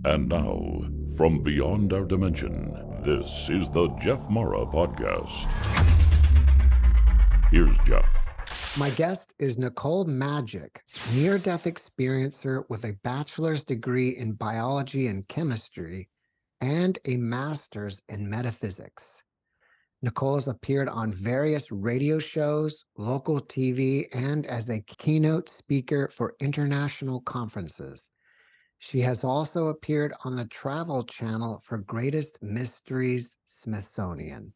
And now, from beyond our dimension, this is the JeffMara podcast. Here's Jeff. My guest is Nicole Majik, near-death experiencer with a bachelor's degree in biology and chemistry and a master's in metaphysics. Nicole has appeared on various radio shows, local TV, and as a keynote speaker for international conferences. She has also appeared on the Travel Channel for Greatest Mysteries Smithsonian.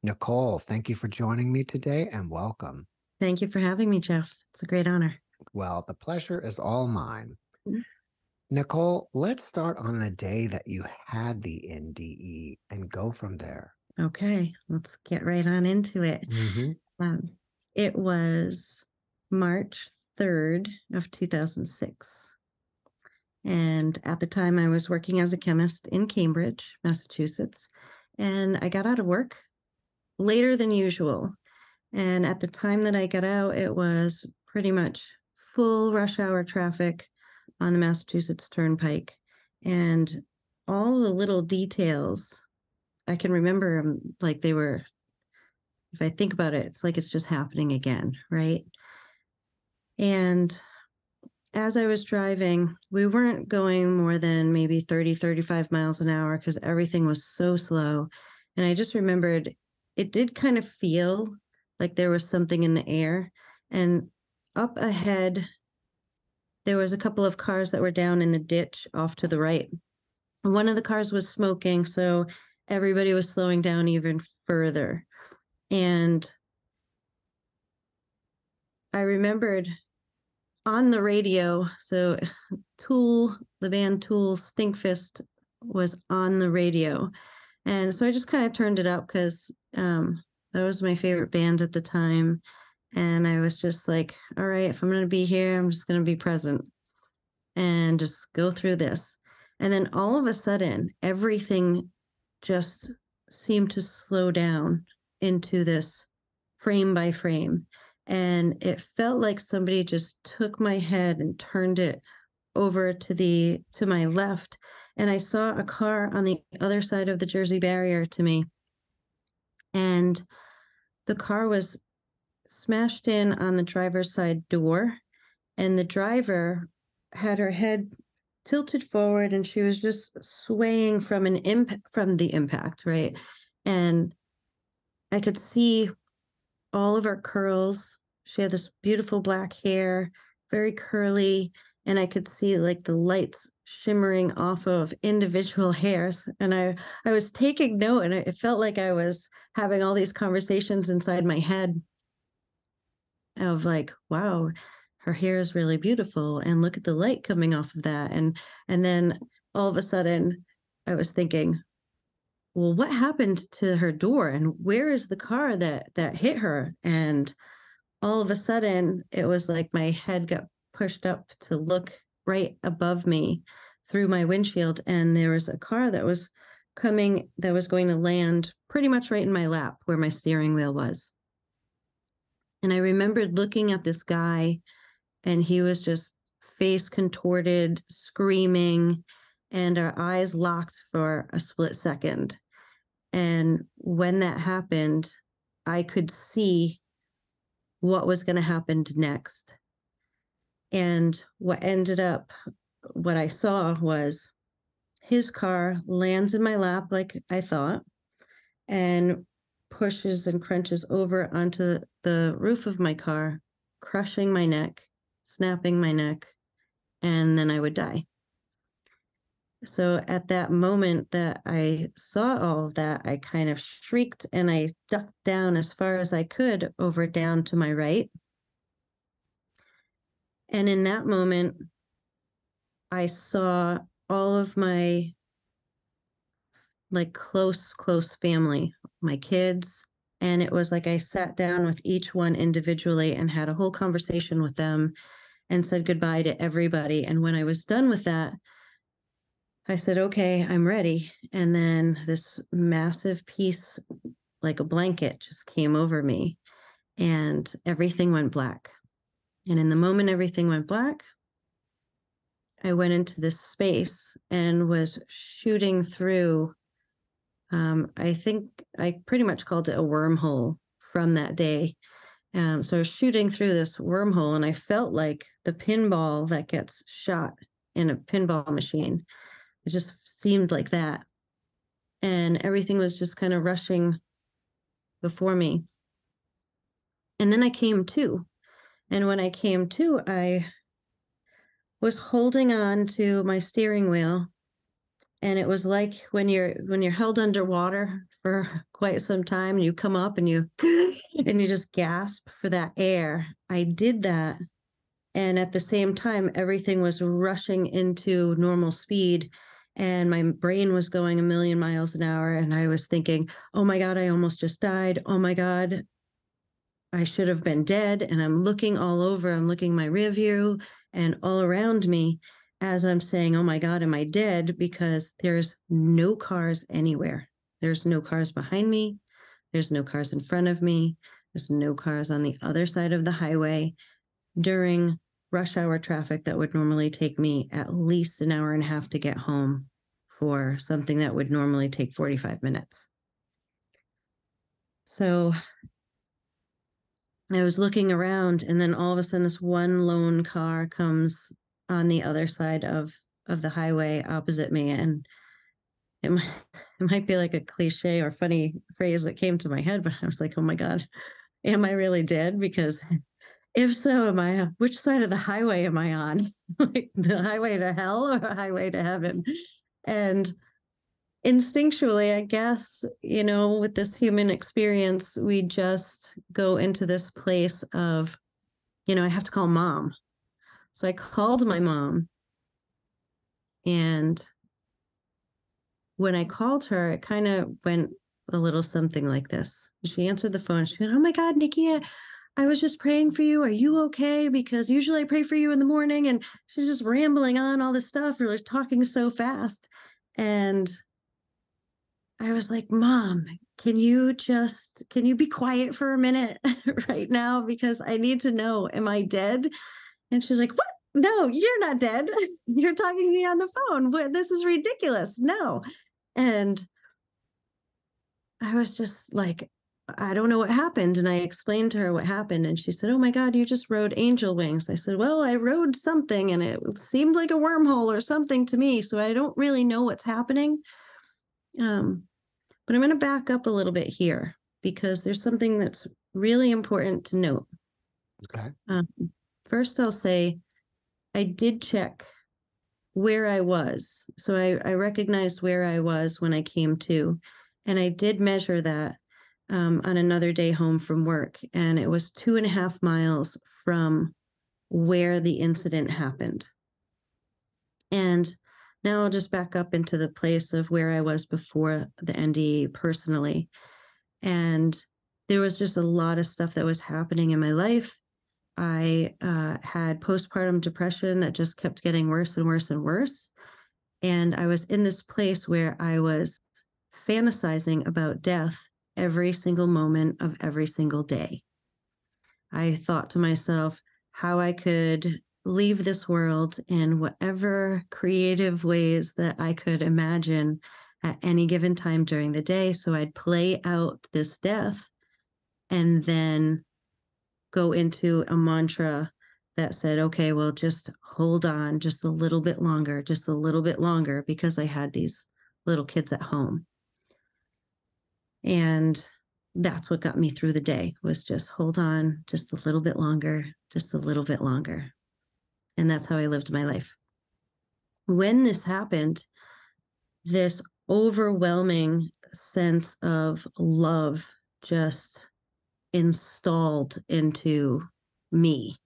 Nicole, thank you for joining me today and welcome. Thank you for having me, Jeff. It's a great honor. Well, the pleasure is all mine. Mm-hmm. Nicole, let's start on the day that you had the NDE and go from there. Okay, let's get right on into it. It was March 3rd of 2006. And at the time, I was working as a chemist in Cambridge, Massachusetts. And I got out of work later than usual. And at the time that I got out, it was pretty much full rush hour traffic on the Massachusetts Turnpike. And all the little details, I can remember them like they were, if I think about it, it's like it's just happening again, right? And as I was driving, we weren't going more than maybe 30, 35 miles an hour because everything was so slow. And I just remembered it did kind of feel like there was something in the air. And up ahead, there was a couple of cars that were down in the ditch off to the right. One of the cars was smoking, so everybody was slowing down even further. And I remembered on the radio, so Tool, the band Tool, Stinkfist was on the radio. And so I just kind of turned it up because that was my favorite band at the time. And I was just like, all right, if I'm going to be here, I'm just going to be present and just go through this. And then all of a sudden, everything just seemed to slow down into this frame by frame. And it felt like somebody just took my head and turned it over to my left. And I saw a car on the other side of the Jersey barrier to me. And the car was smashed in on the driver's side door. And the driver had her head tilted forward and she was just swaying from the impact, right? And I could see all of her curls. She had this beautiful black hair, very curly, and I could see like the lights shimmering off of individual hairs. And I was taking note, and it felt like I was having all these conversations inside my head of like, wow, her hair is really beautiful, and look at the light coming off of that. And then all of a sudden I was thinking, well, what happened to her door, and where is the car that hit her? And all of a sudden it was like my head got pushed up to look right above me through my windshield, and there was a car that was coming that was going to land pretty much right in my lap where my steering wheel was. And I remembered looking at this guy, and he was just face contorted, screaming, and our eyes locked for a split second. And when that happened, I could see what was going to happen next. And what I saw was his car lands in my lap like I thought, and pushes and crunches over onto the roof of my car, crushing my neck, snapping my neck, and then I would die. So at that moment that I saw all of that, I kind of shrieked and I ducked down as far as I could over down to my right. And in that moment, I saw all of my like close family, my kids. And it was like I sat down with each one individually and had a whole conversation with them and said goodbye to everybody. And when I was done with that, I said, okay, I'm ready. And then this massive piece, like a blanket, just came over me and everything went black. And in the moment everything went black, I went into this space and was shooting through. I think I pretty much called it a wormhole from that day. So I was shooting through this wormhole, and I felt like the pinball that gets shot in a pinball machine. It just seemed like that. And everything was just kind of rushing before me. And then I came to. And when I came to, I was holding on to my steering wheel. And it was like when you're held underwater for quite some time, and you come up and you and you just gasp for that air. I did that. And at the same time, everything was rushing into normal speed. And my brain was going a million miles an hour. And I was thinking, oh my God, I almost just died. Oh my God, I should have been dead. And I'm looking all over. I'm looking my rear view and all around me as I'm saying, oh my God, am I dead? Because there's no cars anywhere. There's no cars behind me. There's no cars in front of me. There's no cars on the other side of the highway during rush hour traffic that would normally take me at least an hour and a half to get home for something that would normally take 45 minutes. So I was looking around, and then all of a sudden this one lone car comes on the other side of the highway opposite me. And it might be like a cliche or funny phrase that came to my head, but I was like, oh my God, am I really dead? Because if so, which side of the highway am I on? Like the highway to hell or a highway to heaven? And instinctually, I guess, with this human experience, we just go into this place of, I have to call mom. So I called my mom. And when I called her, it kind of went a little something like this. She answered the phone. She went, oh my God, Nikki, I was just praying for you. Are you okay? Because usually I pray for you in the morning. And she's just rambling on all this stuff, or like talking so fast. And I was like, Mom, can you be quiet for a minute right now? Because I need to know, am I dead? And she's like, what? No, you're not dead. You're talking to me on the phone. This is ridiculous. No. And I was just like, I don't know what happened. And I explained to her what happened. And she said, oh my God, you just rode angel wings. I said, well, I rode something and it seemed like a wormhole or something to me. So I don't really know what's happening. But I'm going to back up a little bit here because there's something that's really important to note. Okay. First, I'll say I did check where I was. So I recognized where I was when I came to, and I did measure that on another day home from work. And it was 2.5 miles from where the incident happened. And now I'll just back up into the place of where I was before the NDE personally. And there was just a lot of stuff that was happening in my life. I had postpartum depression that just kept getting worse and worse and worse. And I was in this place where I was fantasizing about death every single moment of every single day. I thought to myself how I could leave this world in whatever creative ways that I could imagine at any given time during the day. So I'd play out this death and then go into a mantra that said, okay, well, just hold on just a little bit longer, because I had these little kids at home. And that's what got me through the day, was just hold on just a little bit longer, just a little bit longer. And that's how I lived my life. When this happened, this overwhelming sense of love just installed into me.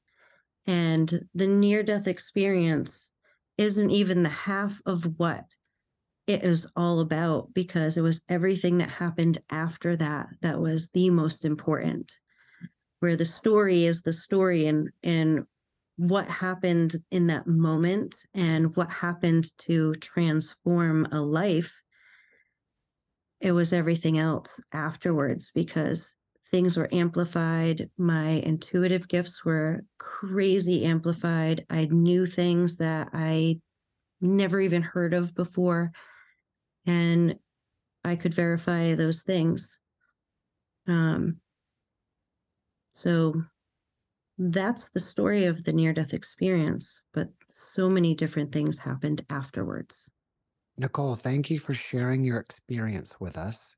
And the near-death experience isn't even the half of what it is all about, because it was everything that happened after that that was the most important, where the story is the story, and what happened in that moment and what happened to transform a life. It was everything else afterwards, because things were amplified. My intuitive gifts were crazy amplified. I knew things that I never even heard of before. And I could verify those things. So that's the story of the near-death experience, but so many different things happened afterwards. Nicole, thank you for sharing your experience with us.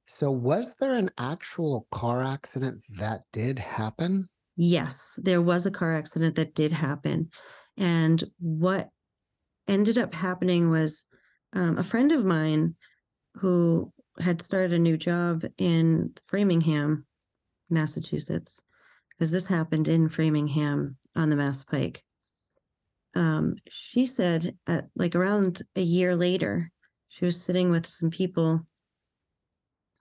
So was there an actual car accident that did happen? Yes, there was a car accident that did happen. And what ended up happening was a friend of mine who had started a new job in Framingham, Massachusetts, because this happened in Framingham on the Mass Pike. She said like around a year later, she was sitting with some people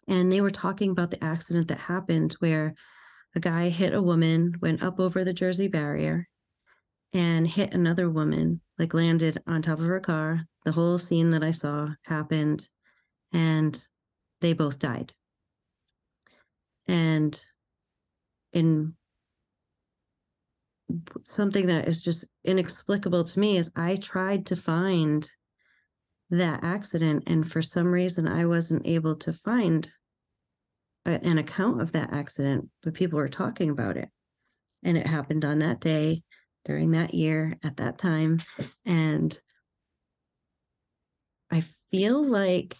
and they were talking about the accident that happened where a guy hit a woman, went up over the Jersey barrier and hit another woman, like landed on top of her car. The whole scene that I saw happened and they both died. And in something that is just inexplicable to me is I tried to find that accident, and for some reason I wasn't able to find an account of that accident, but people were talking about it. And it happened on that day, during that year, at that time. And I feel like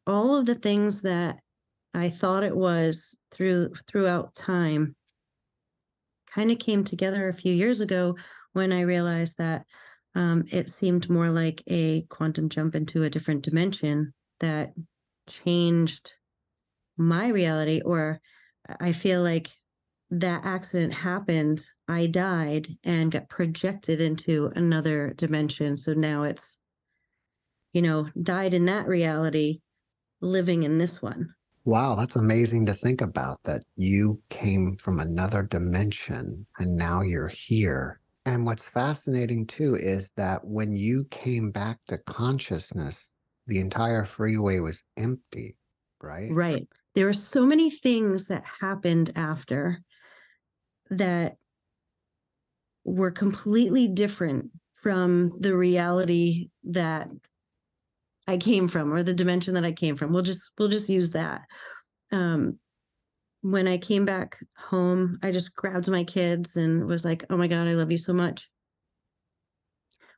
all of the things that I thought it was throughout time kind of came together a few years ago when I realized that it seemed more like a quantum jump into a different dimension that changed my reality. Or I feel like that accident happened, I died and got projected into another dimension. So now it's, died in that reality, living in this one. Wow, that's amazing to think about, that you came from another dimension and now you're here. And what's fascinating too is that when you came back to consciousness, the entire freeway was empty, right? Right. There are so many things that happened after that were completely different from the reality that I came from, or the dimension that I came from. We'll just use that. When I came back home, I just grabbed my kids and was like, oh my God, I love you so much.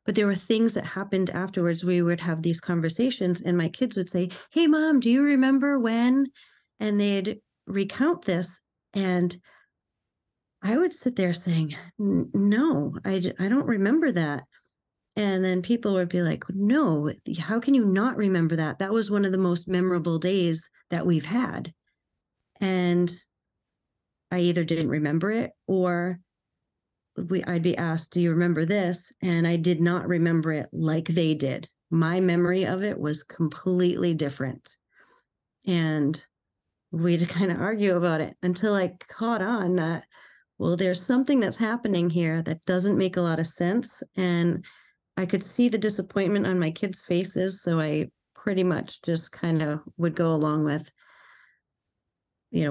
But there were things that happened afterwards. We would have these conversations and my kids would say, hey, Mom, do you remember when? And they'd recount this. And I would sit there saying, no, I don't remember that. And then people would be like, no, how can you not remember that? That was one of the most memorable days that we've had. And I either didn't remember it or I'd be asked, do you remember this? And I did not remember it like they did. My memory of it was completely different. And we'd kind of argue about it until I caught on that, well, there's something that's happening here that doesn't make a lot of sense. And I could see the disappointment on my kids' faces. So I pretty much just kind of would go along with,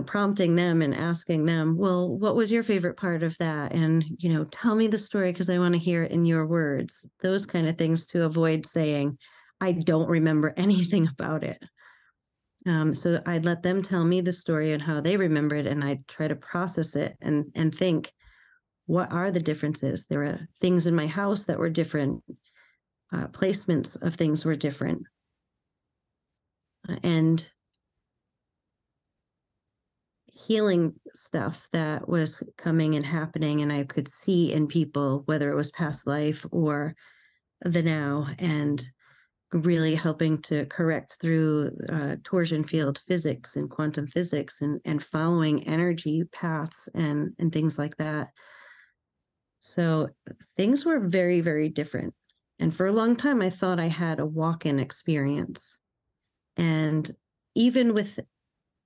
prompting them and asking them, well, what was your favorite part of that? And, tell me the story because I want to hear it in your words. Those kind of things to avoid saying, I don't remember anything about it. So I'd let them tell me the story and how they remember it. And I'd try to process it and think, what are the differences? There were things in my house that were different. Placements of things were different. And healing stuff that was coming and happening, and I could see in people, whether it was past life or the now, and really helping to correct through torsion field physics and quantum physics and following energy paths and things like that. So things were very, very different. And for a long time, I thought I had a walk-in experience. And even with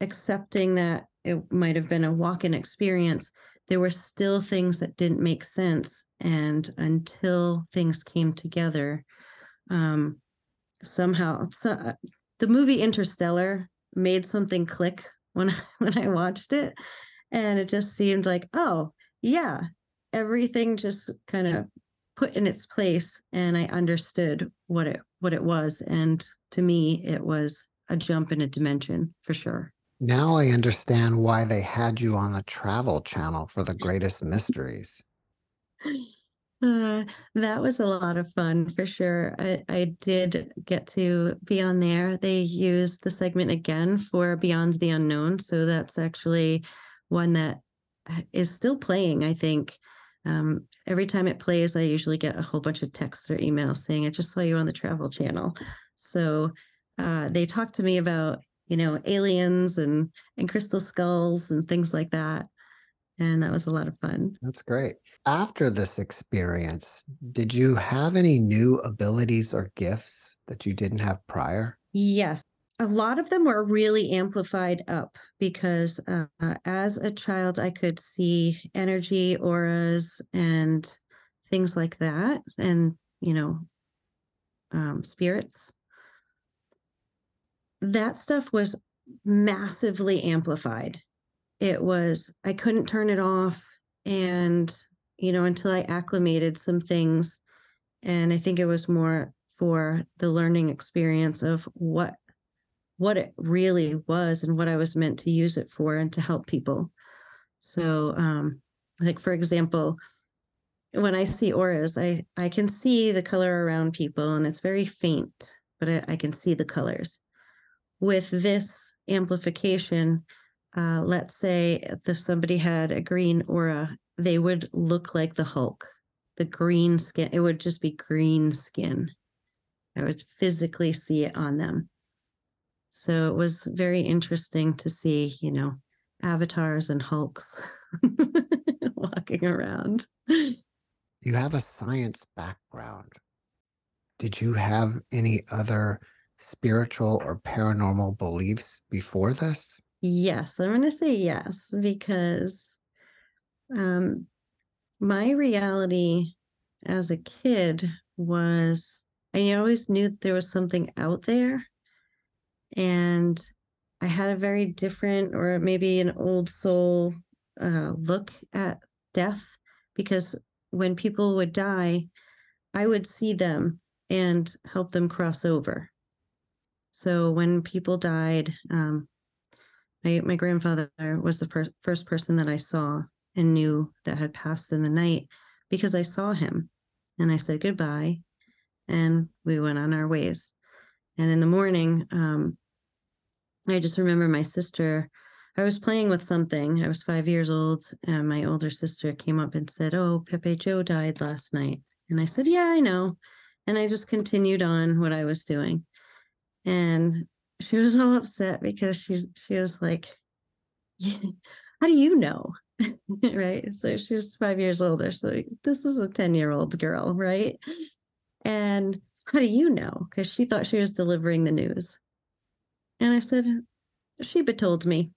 accepting that it might have been a walk-in experience, there were still things that didn't make sense. And until things came together, somehow, the movie Interstellar made something click when I watched it. And it just seemed like, oh, yeah, everything just kind of put in its place, and I understood what it was. And to me, it was a jump in a dimension for sure. Now I understand why they had you on the Travel Channel for the greatest mysteries. That was a lot of fun for sure. I did get to be on there. They used the segment again for Beyond the Unknown. So that's actually one that is still playing, I think. Every time it plays, I usually get a whole bunch of texts or emails saying, I just saw you on the Travel Channel. So they talked to me about, aliens and crystal skulls and things like that. And that was a lot of fun. That's great. After this experience, did you have any new abilities or gifts that you didn't have prior? Yes. A lot of them were really amplified up because as a child, I could see energy, auras, and things like that, and, spirits. That stuff was massively amplified. I couldn't turn it off. And, until I acclimated some things. And I think it was more for the learning experience of what it really was and what I was meant to use it for and to help people. So, like, for example, when I see auras, I can see the color around people and it's very faint, but I can see the colors. With this amplification, let's say if somebody had a green aura, they would look like the Hulk, the green skin. It would just be green skin. I would physically see it on them. So it was very interesting to see, avatars and Hulks walking around. You have a science background. Did you have any other spiritual or paranormal beliefs before this? Yes, I'm going to say yes, because my reality as a kid was, I always knew that there was something out there. And I had a very different, or maybe an old soul look at death, because when people would die, I would see them and help them cross over. So when people died, my grandfather was the first person that I saw and knew that had passed in the night, because I saw him and I said goodbye and we went on our ways. And in the morning, I just remember my sister, I was playing with something. I was 5 years old, and my older sister came up and said, "Oh, Pepe Joe died last night." And I said, "Yeah, I know." And I just continued on what I was doing. And she was all upset because she was like, "Yeah, how do you know?" Right? So she's 5 years older. So this is a 10-year-old girl, right? And how do you know? Because she thought she was delivering the news. And I said, Sheba told me.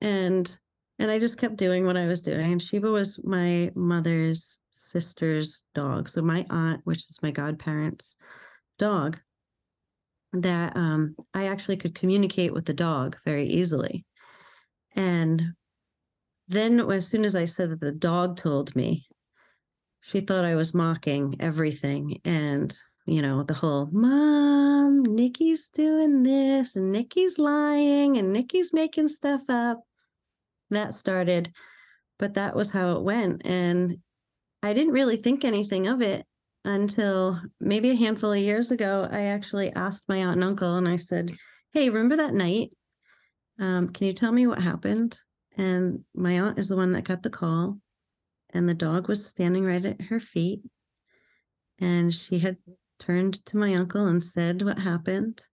And I just kept doing what I was doing. And Sheba was my mother's sister's dog. So my aunt, which is my godparents' dog, that I actually could communicate with the dog very easily. And then as soon as I said that the dog told me, she thought I was mocking everything. And, the whole, "Mom, Nikki's doing this and Nikki's lying and Nikki's making stuff up." That started, but that was how it went. And I didn't really think anything of it until maybe a handful of years ago. I actually asked my aunt and uncle, and I said, "Hey, remember that night? Can you tell me what happened?" And my aunt is the one that got the call, and the dog was standing right at her feet. And she had turned to my uncle and said what happened.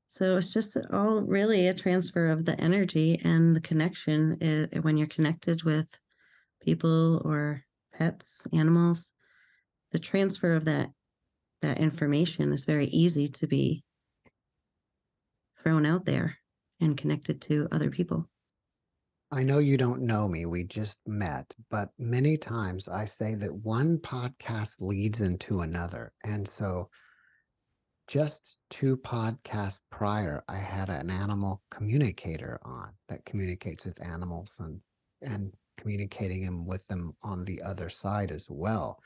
So it's just all really a transfer of the energy and the connection. When you're connected with people or pets, animals, the transfer of that information is very easy to be thrown out there and connected to other people. I know you don't know me, we just met, but many times I say that one podcast leads into another. And so just 2 podcasts prior, I had an animal communicator on that communicates with animals and communicating with them on the other side as well.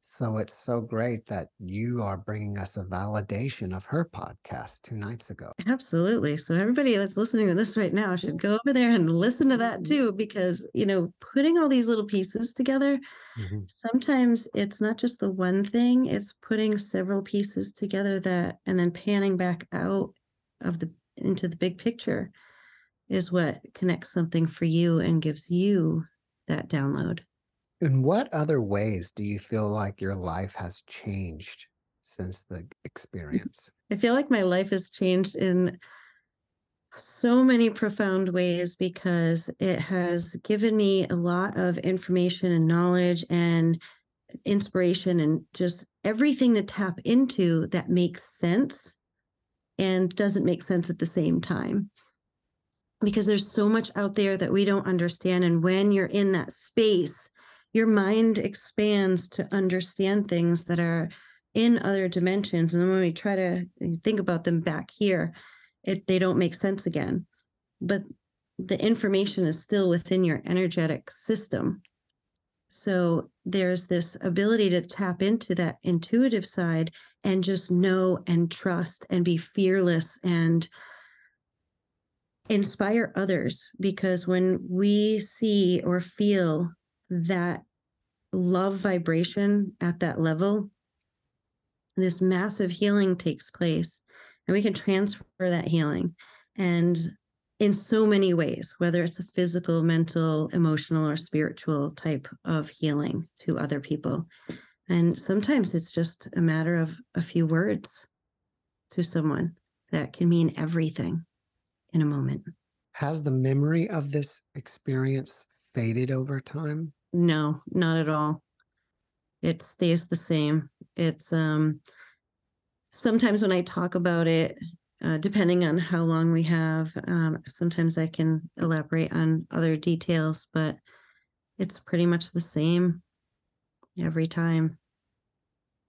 So it's so great that you are bringing us a validation of her podcast 2 nights ago. Absolutely. So everybody that's listening to this right now should go over there and listen to that too, because, putting all these little pieces together, sometimes it's not just the one thing, it's putting several pieces together and then panning back out into the big picture is what connects something for you and gives you that download. In what other ways do you feel like your life has changed since the experience? I feel like my life has changed in so many profound ways because it has given me a lot of information and knowledge and inspiration and just everything to tap into that makes sense and doesn't make sense at the same time. Because there's so much out there that we don't understand. And when you're in that space, your mind expands to understand things that are in other dimensions. And then when we try to think about them back here, they don't make sense again. But the information is still within your energetic system. So there's this ability to tap into that intuitive side and just know and trust and be fearless and inspire others. Because when we see or feel that love vibration at that level, this massive healing takes place, and we can transfer that healing. And in so many ways, whether it's a physical, mental, emotional, or spiritual type of healing to other people. And sometimes it's just a matter of a few words to someone that can mean everything in a moment. Has the memory of this experience faded over time? No, not at all. It stays the same. It's sometimes when I talk about it, depending on how long we have, sometimes I can elaborate on other details, but it's pretty much the same every time.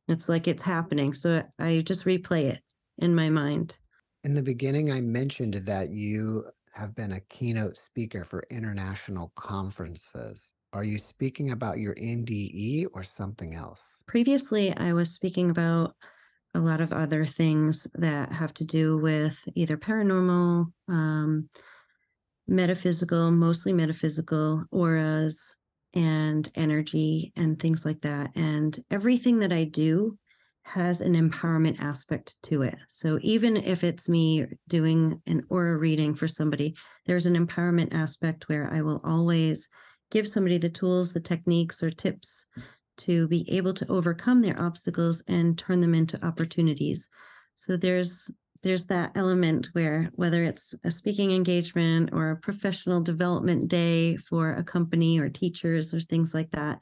It's like it's happening. So I just replay it in my mind. In the beginning, I mentioned that you have been a keynote speaker for international conferences. Are you speaking about your NDE or something else? Previously, I was speaking about a lot of other things that have to do with either paranormal, metaphysical, mostly metaphysical, auras and energy and things like that. And everything that I do has an empowerment aspect to it. So even if it's me doing an aura reading for somebody, there's an empowerment aspect where I will always give somebody the tools, the techniques, or tips to be able to overcome their obstacles and turn them into opportunities. So there's that element where whether it's a speaking engagement or a professional development day for a company or teachers or things like that,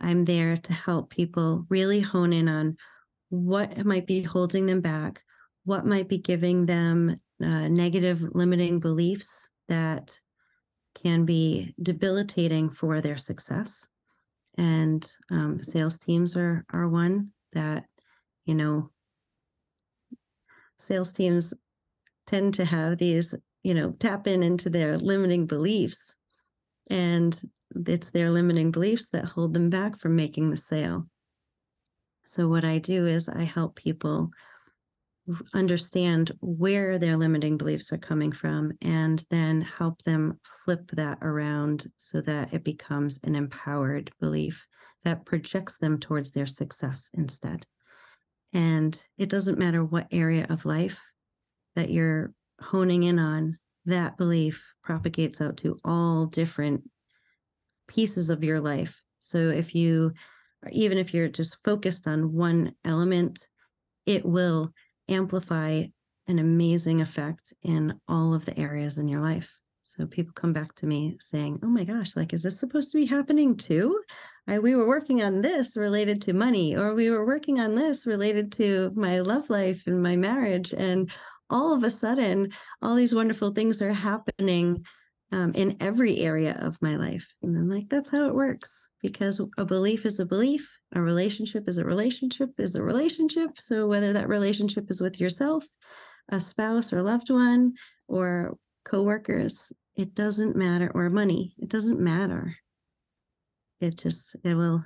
I'm there to help people really hone in on what might be holding them back, what might be giving them negative limiting beliefs that can be debilitating for their success. And sales teams are one that, sales teams tend to have these, tap into their limiting beliefs. And it's their limiting beliefs that hold them back from making the sale. So what I do is I help people understand where their limiting beliefs are coming from and then help them flip that around so that it becomes an empowered belief that projects them towards their success instead. And it doesn't matter what area of life that you're honing in on, that belief propagates out to all different pieces of your life. So even if you're just focused on one element, it will amplify an amazing effect in all of the areas in your life. So people come back to me saying, oh my gosh, like, is this supposed to be happening too? We were working on this related to money, or we were working on this related to my love life and my marriage. And all of a sudden, all these wonderful things are happening in every area of my life. And I'm like, that's how it works, because a belief is a belief. A relationship is a relationship is a relationship. So whether that relationship is with yourself, a spouse or loved one, or coworkers, it doesn't matter, or money, it doesn't matter. It will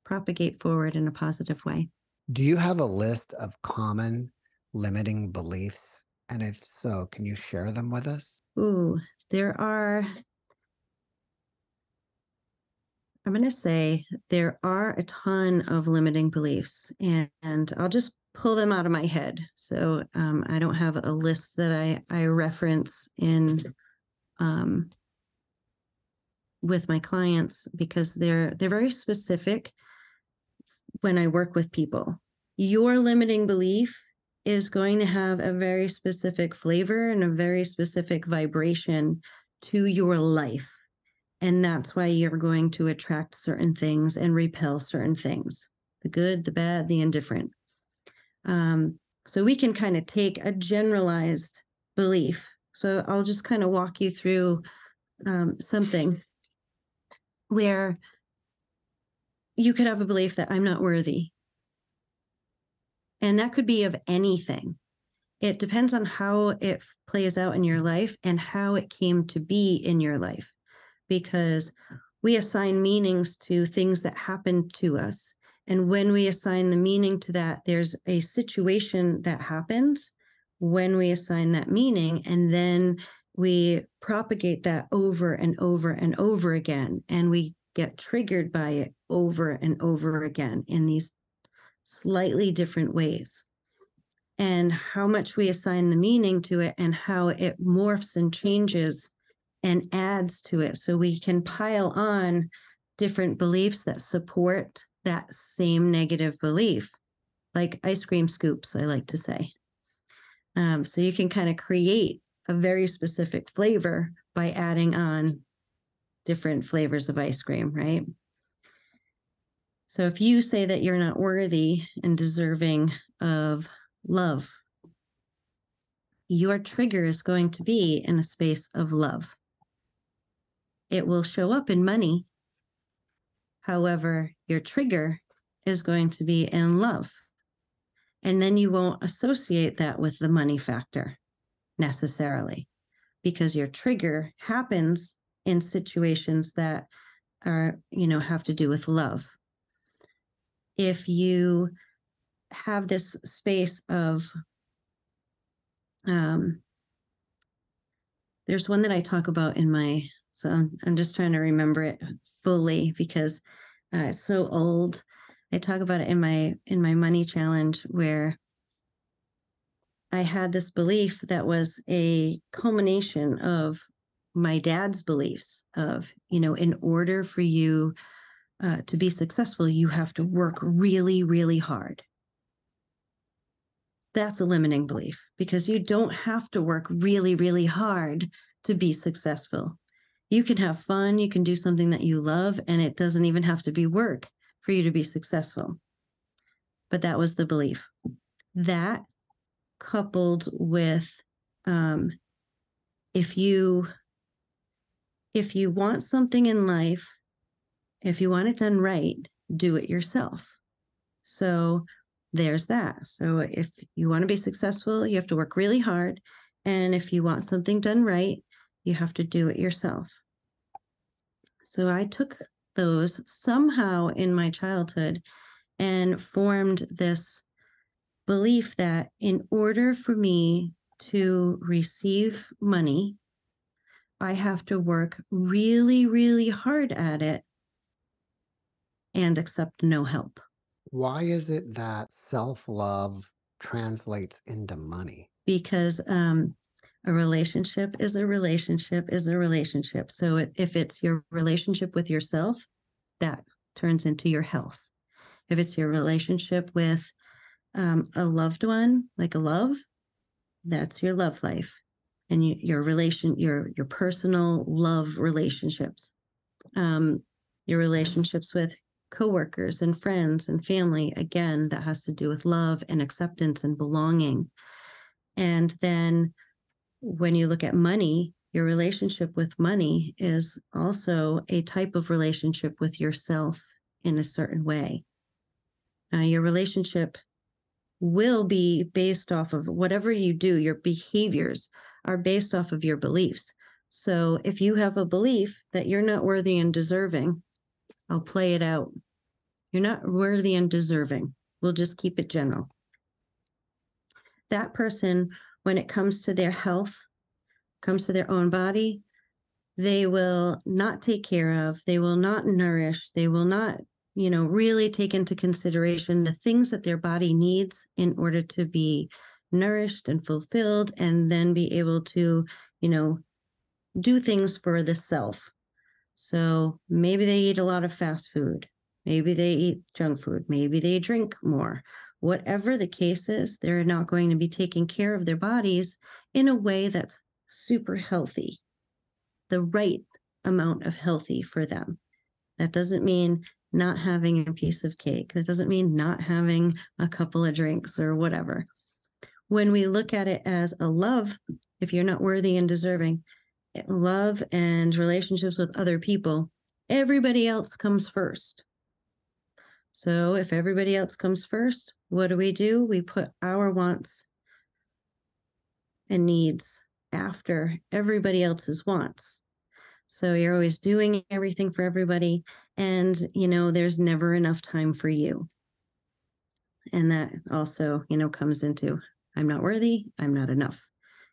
propagate forward in a positive way. Do you have a list of common limiting beliefs? And if so, can you share them with us? Ooh, I'm going to say there are a ton of limiting beliefs, and I'll just pull them out of my head. So I don't have a list that I reference in with my clients, because they're very specific when I work with people. Your limiting belief is going to have a very specific flavor and a very specific vibration to your life. And that's why you're going to attract certain things and repel certain things, the good, the bad, the indifferent. So we can kind of take a generalized belief. So I'll just kind of walk you through something where you could have a belief that I'm not worthy. And that could be of anything. It depends on how it plays out in your life and how it came to be in your life, because we assign meanings to things that happen to us. And when we assign the meaning to that, there's a situation that happens when we assign that meaning, and then we propagate that over and over and over again. And we get triggered by it over and over again in these slightly different ways. And how much we assign the meaning to it and how it morphs and changes and adds to it. So we can pile on different beliefs that support that same negative belief, like ice cream scoops, I like to say. So you can kind of create a very specific flavor by adding on different flavors of ice cream, right? So if you say that you're not worthy and deserving of love, your trigger is going to be in a space of love. It will show up in money. However, your trigger is going to be in love. And then you won't associate that with the money factor necessarily, because your trigger happens in situations that are, have to do with love. If you have this space of, there's one that I talk about so I'm just trying to remember it fully because it's so old. I talk about it in my money challenge, where I had this belief that was a culmination of my dad's beliefs of, in order for you to be successful, you have to work really, really hard. That's a limiting belief, because you don't have to work really, really hard to be successful. You can have fun, you can do something that you love, and it doesn't even have to be work for you to be successful. But that was the belief. That coupled with if you want something in life, if you want it done right, do it yourself. So there's that. So if you want to be successful, you have to work really hard. And if you want something done right, you have to do it yourself. So I took those somehow in my childhood and formed this belief that in order for me to receive money, I have to work really, really hard at it and accept no help. Why is it that self-love translates into money? Because a relationship is a relationship is a relationship. So if it's your relationship with yourself, that turns into your health. If it's your relationship with a loved one, like a love, that's your love life. And your personal love relationships, your relationships with coworkers and friends and family, again, that has to do with love and acceptance and belonging. And then when you look at money, your relationship with money is also a type of relationship with yourself in a certain way. Your relationship will be based off of whatever you do. Your behaviors are based off of your beliefs. So if you have a belief that you're not worthy and deserving, I'll play it out. You're not worthy and deserving. We'll just keep it general. That person, when it comes to their health, comes to their own body, they will not take care of, they will not nourish, they will not, really take into consideration the things that their body needs in order to be nourished and fulfilled, and then be able to, do things for the self. So maybe they eat a lot of fast food. Maybe they eat junk food. Maybe they drink more. Whatever the case is, they're not going to be taking care of their bodies in a way that's super healthy, the right amount of healthy for them. That doesn't mean not having a piece of cake. That doesn't mean not having a couple of drinks or whatever. When we look at it as a love, if you're not worthy and deserving, love and relationships with other people, everybody else comes first. So if everybody else comes first, what do? We put our wants and needs after everybody else's wants. So you're always doing everything for everybody, and, there's never enough time for you. And that also, comes into, I'm not worthy, I'm not enough,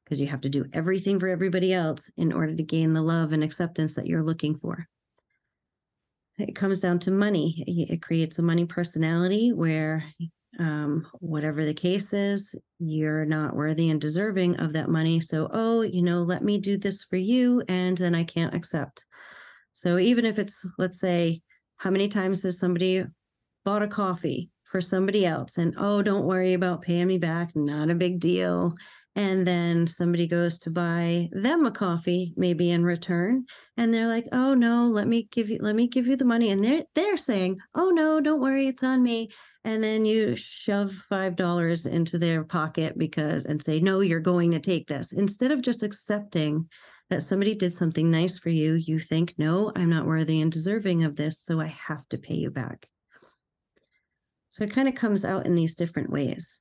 because you have to do everything for everybody else in order to gain the love and acceptance that you're looking for. It comes down to money. It creates a money personality where, whatever the case is, you're not worthy and deserving of that money. So, let me do this for you, and then I can't accept. So even if it's, let's say, how many times has somebody bought a coffee for somebody else, and, don't worry about paying me back, not a big deal. And then somebody goes to buy them a coffee, maybe in return, and they're like, "Oh no, let me give you the money." And they're saying, "Oh no, don't worry, it's on me." And then you shove $5 into their pocket and say, "No, you're going to take this." Instead of just accepting that somebody did something nice for you, you think, "No, I'm not worthy and deserving of this, so I have to pay you back." So it kind of comes out in these different ways.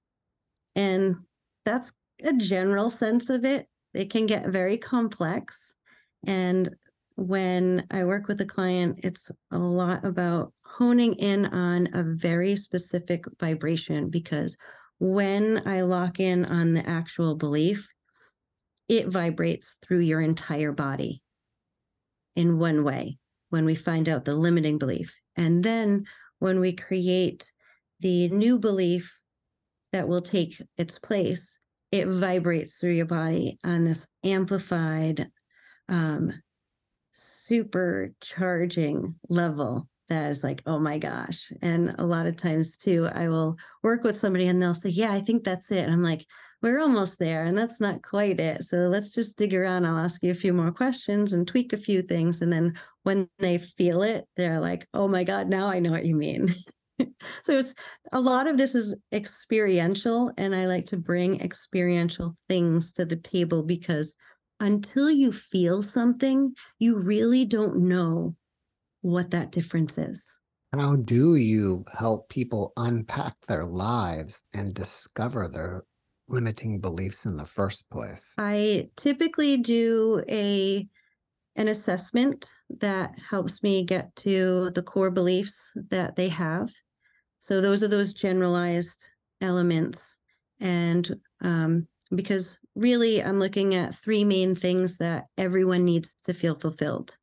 And that's a general sense of it. It can get very complex. And when I work with a client, it's a lot about honing in on a very specific vibration, because when I lock in on the actual belief, it vibrates through your entire body in one way when we find out the limiting belief. And then when we create the new belief that will take its place, it vibrates through your body on this amplified, supercharging level that is like, oh my gosh. And a lot of times too, I will work with somebody and they'll say, "Yeah, I think that's it." And I'm like, "We're almost there, and that's not quite it. So let's just dig around. I'll ask you a few more questions and tweak a few things." And then when they feel it, they're like, "Oh my God, now I know what you mean." So it's a lot of this is experiential, and I like to bring experiential things to the table, because until you feel something, you really don't know what that difference is. How do you help people unpack their lives and discover their limiting beliefs in the first place? I typically do an assessment that helps me get to the core beliefs that they have. So those are those generalized elements. And because really I'm looking at three main things that everyone needs to feel fulfilled.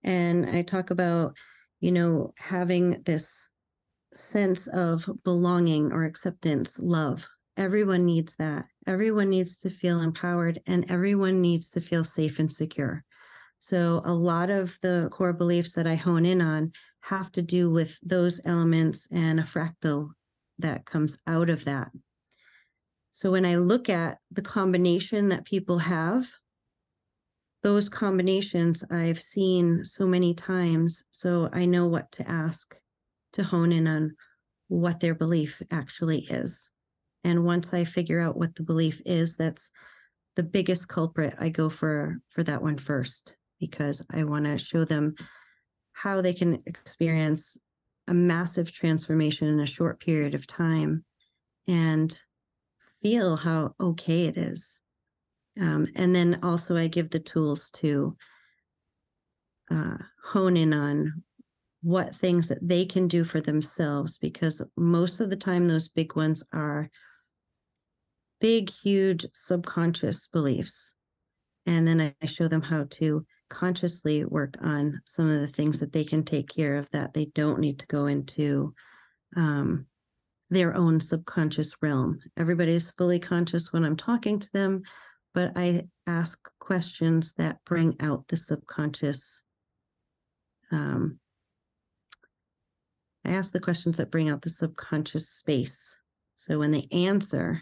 And I talk about, having this sense of belonging or acceptance, love. Everyone needs that. Everyone needs to feel empowered, and everyone needs to feel safe and secure. So a lot of the core beliefs that I hone in on have to do with those elements and a fractal that comes out of that. So when I look at the combination that people have, those combinations I've seen so many times, so I know what to ask to hone in on what their belief actually is. And once I figure out what the belief is, that's the biggest culprit, I go for that one first, because I want to show them how they can experience a massive transformation in a short period of time and feel how okay it is. And then also I give the tools to hone in on what things that they can do for themselves, because most of the time those big ones are big, huge subconscious beliefs. And then I show them how to consciously work on some of the things that they can take care of, that they don't need to go into their own subconscious realm. Everybody's fully conscious when I'm talking to them, but I ask questions that bring out the subconscious. I ask the questions that bring out the subconscious space. So when they answer,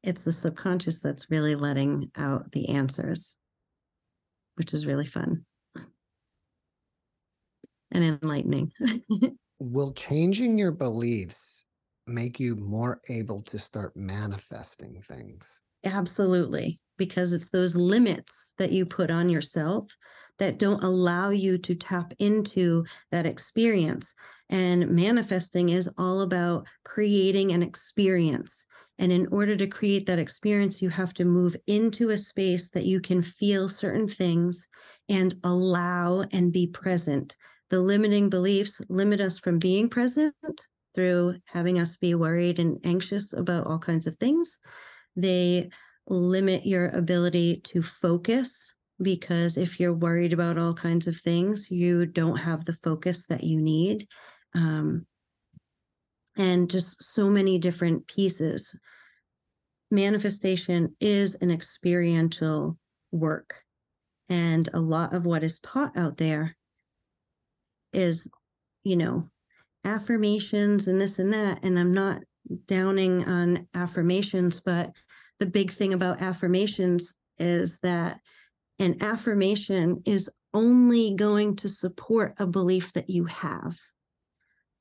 it's the subconscious that's really letting out the answers, which is really fun and enlightening. Will changing your beliefs make you more able to start manifesting things? Absolutely, because it's those limits that you put on yourself that don't allow you to tap into that experience. And manifesting is all about creating an experience. And in order to create that experience, you have to move into a space that you can feel certain things and allow and be present. The limiting beliefs limit us from being present through having us be worried and anxious about all kinds of things. They limit your ability to focus, because if you're worried about all kinds of things, you don't have the focus that you need. And just so many different pieces. Manifestation is an experiential work. And a lot of what is taught out there is, affirmations and this and that. And I'm not downing on affirmations, but the big thing about affirmations is that an affirmation is only going to support a belief that you have.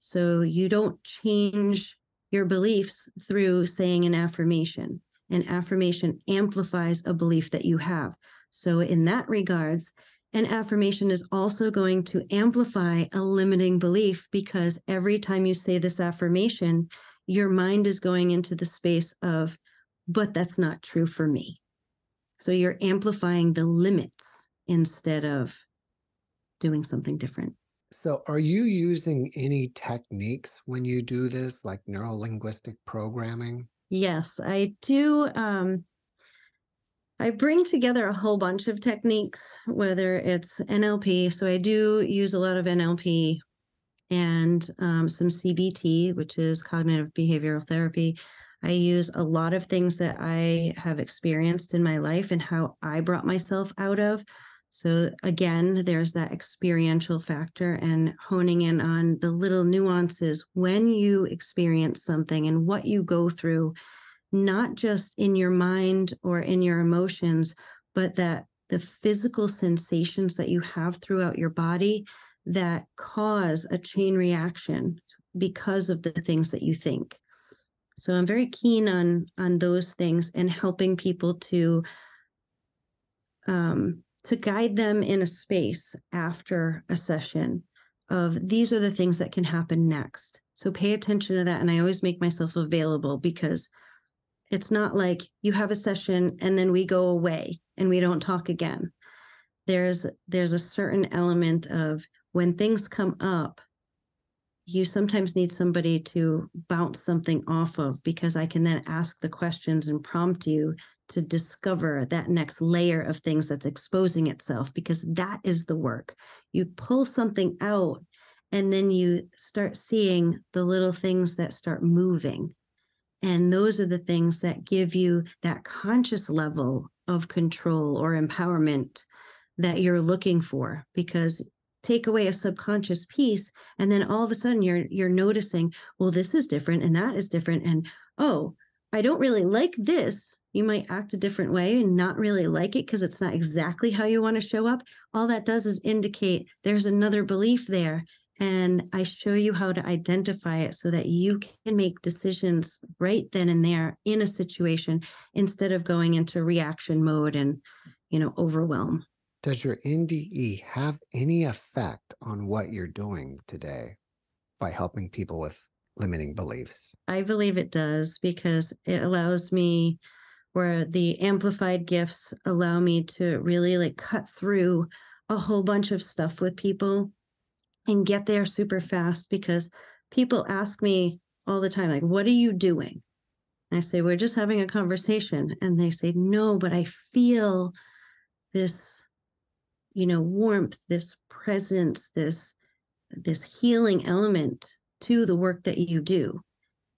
So you don't change your beliefs through saying an affirmation. An affirmation amplifies a belief that you have. So in that regards, an affirmation is also going to amplify a limiting belief, because every time you say this affirmation, your mind is going into the space of, but that's not true for me. So you're amplifying the limits instead of doing something different. So are you using any techniques when you do this, like neuro-linguistic programming? Yes, I do. I bring together a whole bunch of techniques, whether it's NLP. So I do use a lot of NLP and some CBT, which is cognitive behavioral therapy. I use a lot of things that I have experienced in my life and how I brought myself out of. So again, there's that experiential factor and honing in on the little nuances when you experience something and what you go through, not just in your mind or in your emotions, but that the physical sensations that you have throughout your body that cause a chain reaction because of the things that you think. So I'm very keen on those things and helping people to guide them in a space after a session of, these are the things that can happen next. So pay attention to that. And I always make myself available, because it's not like you have a session and then we go away and we don't talk again. There's a certain element of, when things come up, you sometimes need somebody to bounce something off of, because I can then ask the questions and prompt you to discover that next layer of things that's exposing itself, because that is the work. You pull something out and then you start seeing the little things that start moving. And those are the things that give you that conscious level of control or empowerment that you're looking for. Because take away a subconscious piece, and then all of a sudden you're noticing, well, this is different and that is different. And, oh, I don't really like this. You might act a different way and not really like it because it's not exactly how you want to show up. All that does is indicate there's another belief there. And I show you how to identify it so that you can make decisions right then and there in a situation, instead of going into reaction mode and, overwhelm. Does your NDE have any effect on what you're doing today by helping people with limiting beliefs? I believe it does, because it allows me, where the amplified gifts allow me to really cut through a whole bunch of stuff with people and get there super fast, because people ask me all the time, like, what are you doing? And I say, we're just having a conversation. And they say, no, but I feel this, warmth, this presence, this healing element to the work that you do.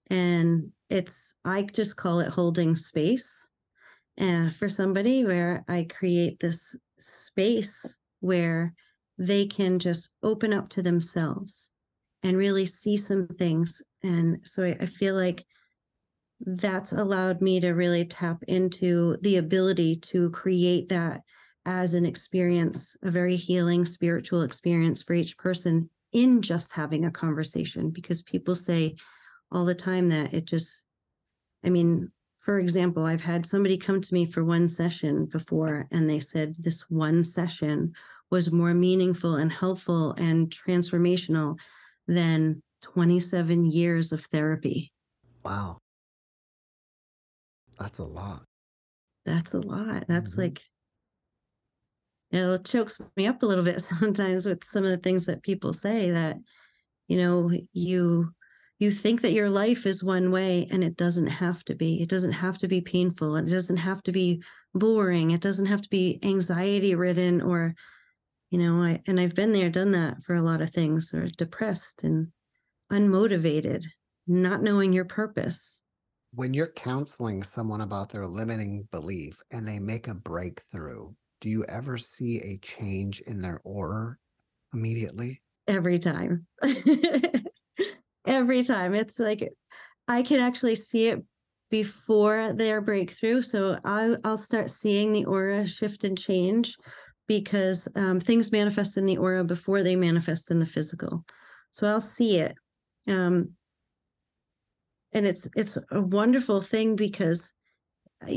And I just call it holding space for somebody, where I create this space where they can just open up to themselves and really see some things. And so I feel like that's allowed me to really tap into the ability to create that as an experience, a very healing spiritual experience for each person in just having a conversation. Because people say all the time that for example, I've had somebody come to me for one session before, and they said this one session was more meaningful and helpful and transformational than 27 years of therapy. Wow. That's a lot. That's a lot. That's like, it chokes me up a little bit sometimes with some of the things that people say, that, you think that your life is one way, and it doesn't have to be. It doesn't have to be painful. It doesn't have to be boring. It doesn't have to be anxiety ridden, or, I've been there, done that for a lot of things, or depressed and unmotivated, not knowing your purpose. When you're counseling someone about their limiting belief and they make a breakthrough, do you ever see a change in their aura immediately? Every time. Every time. It's like, I can actually see it before their breakthrough. So I'll start seeing the aura shift and change, because things manifest in the aura before they manifest in the physical. So I'll see it. And it's a wonderful thing, because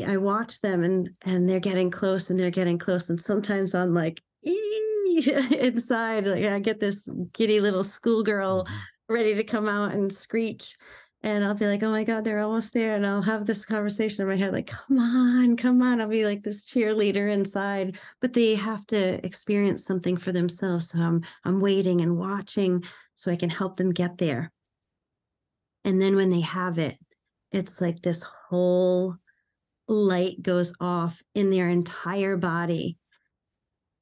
I watch them, and they're getting close, and they're getting close. And sometimes I'm like, inside, like I get this giddy little schoolgirl ready to come out and screech. And I'll be like, oh my God, they're almost there. And I'll have this conversation in my head, like, come on, come on. I'll be like this cheerleader inside, but they have to experience something for themselves. So I'm waiting and watching so I can help them get there. And then when they have it, it's like this whole light goes off in their entire body.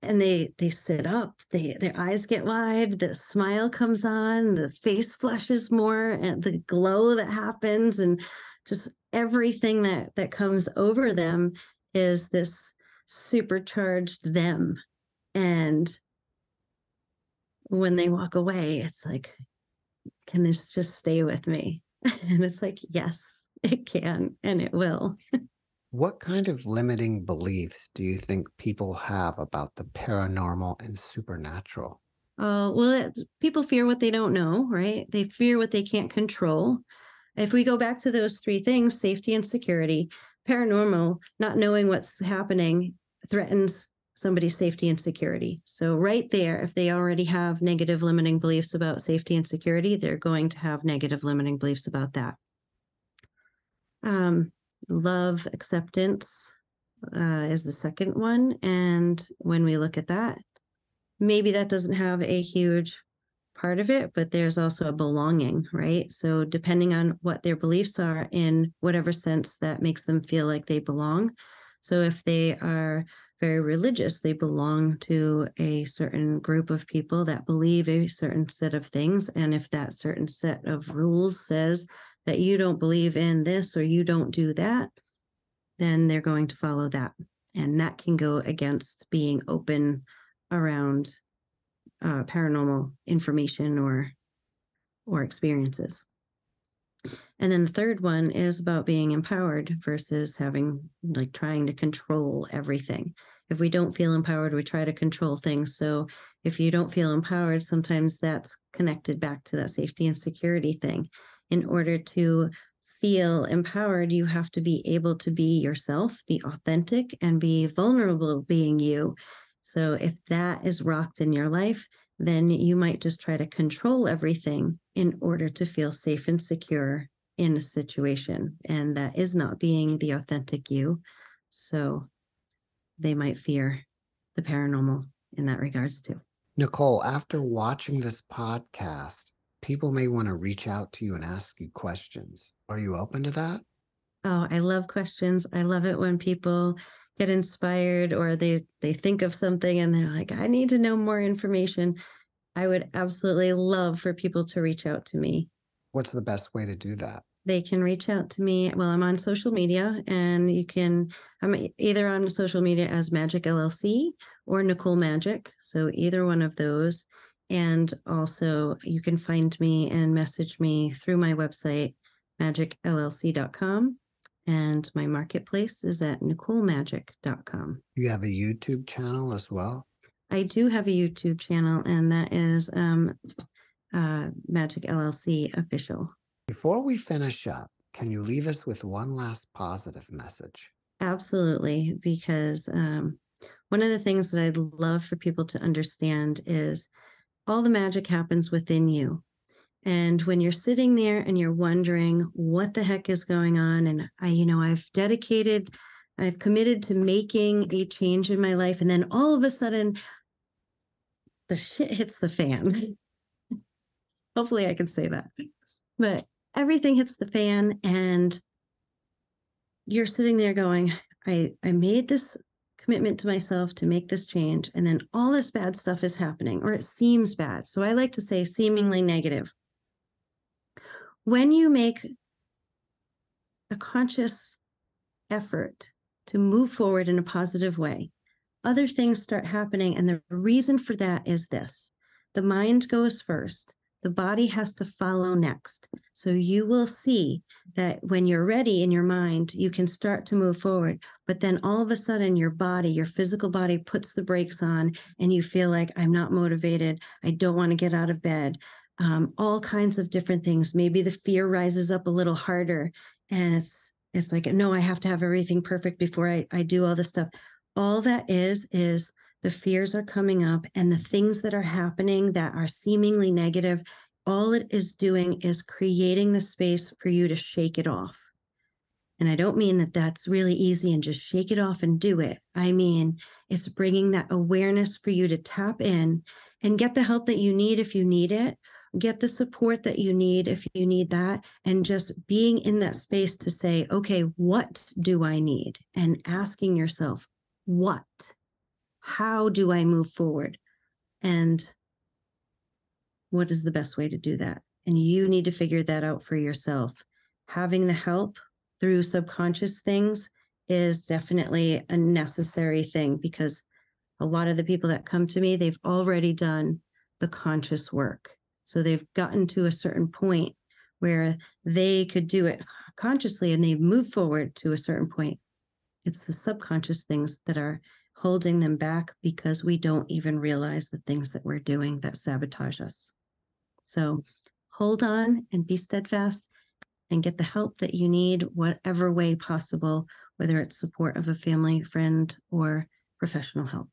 And they sit up, their eyes get wide, the smile comes on, the face flushes more, and the glow that happens, and just everything that comes over them is this supercharged them. And when they walk away, it's like, can this just stay with me? And it's like, yes, it can, and it will. What kind of limiting beliefs do you think people have about the paranormal and supernatural? Well, people fear what they don't know, right? They fear what they can't control. If we go back to those three things, safety and security, paranormal, not knowing what's happening threatens somebody's safety and security. So right there, if they already have negative limiting beliefs about safety and security, they're going to have negative limiting beliefs about that. Love, acceptance is the second one. And when we look at that, maybe that doesn't have a huge part of it, but there's also a belonging, right? So depending on what their beliefs are in whatever sense that makes them feel like they belong. So if they are very religious, they belong to a certain group of people that believe a certain set of things. And if that certain set of rules says that you don't believe in this or you don't do that, then they're going to follow that. And that can go against being open around paranormal information or experiences. And then the third one is about being empowered versus trying to control everything. If we don't feel empowered, we try to control things. So if you don't feel empowered, sometimes that's connected back to that safety and security thing. In order to feel empowered, you have to be able to be yourself, be authentic, and be vulnerable being you. So if that is rocked in your life, then you might just try to control everything in order to feel safe and secure in a situation. And that is not being the authentic you. So they might fear the paranormal in that regards too. Nicole, after watching this podcast, people may want to reach out to you and ask you questions. Are you open to that? Oh, I love questions. I love it when people get inspired or they think of something and they're like, I need to know more information. I would absolutely love for people to reach out to me. What's the best way to do that? They can reach out to me. Well, I'm on social media and I'm either on social media as Majik LLC or Nicole Majik. So either one of those. And also you can find me and message me through my website, magicllc.com. And my marketplace is at NicoleMajik.com. You have a YouTube channel as well? I do have a YouTube channel, and that is Majik LLC Official. Before we finish up, can you leave us with one last positive message? Absolutely, because one of the things that I'd love for people to understand is all the magic happens within you. And when you're sitting there and you're wondering what the heck is going on, and I've committed to making a change in my life, and then all of a sudden the shit hits the fan. Hopefully I can say that. But everything hits the fan and you're sitting there going, I made this commitment to myself to make this change, and then all this bad stuff is happening, or it seems bad. So I like to say seemingly negative. When you make a conscious effort to move forward in a positive way, other things start happening. And the reason for that is this: the mind goes first, the body has to follow next. So you will see that when you're ready in your mind, you can start to move forward. But then all of a sudden, your body, your physical body, puts the brakes on, and you feel like, I'm not motivated. I don't want to get out of bed. All kinds of different things. Maybe the fear rises up a little harder, and it's like, no, I have to have everything perfect before I do all this stuff. All that is the fears are coming up, and the things that are happening that are seemingly negative, all it is doing is creating the space for you to shake it off. And I don't mean that that's really easy and just shake it off and do it. I mean, it's bringing that awareness for you to tap in and get the help that you need if you need it, get the support that you need if you need that, and just being in that space to say, okay, what do I need? And asking yourself, what? How do I move forward? And what is the best way to do that? And you need to figure that out for yourself. Having the help through subconscious things is definitely a necessary thing, because a lot of the people that come to me, they've already done the conscious work. So they've gotten to a certain point where they could do it consciously and they've moved forward to a certain point. It's the subconscious things that are holding them back, because we don't even realize the things that we're doing that sabotage us. So hold on and be steadfast and get the help that you need, whatever way possible, whether it's support of a family, friend, or professional help.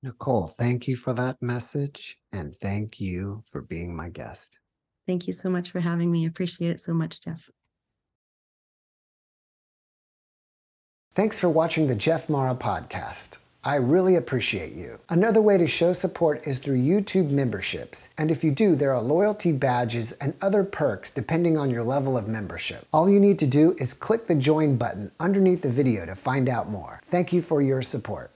Nicole, thank you for that message, and thank you for being my guest. Thank you so much for having me. I appreciate it so much, Jeff. Thanks for watching the JeffMara podcast. I really appreciate you. Another way to show support is through YouTube memberships. And if you do, there are loyalty badges and other perks depending on your level of membership. All you need to do is click the join button underneath the video to find out more. Thank you for your support.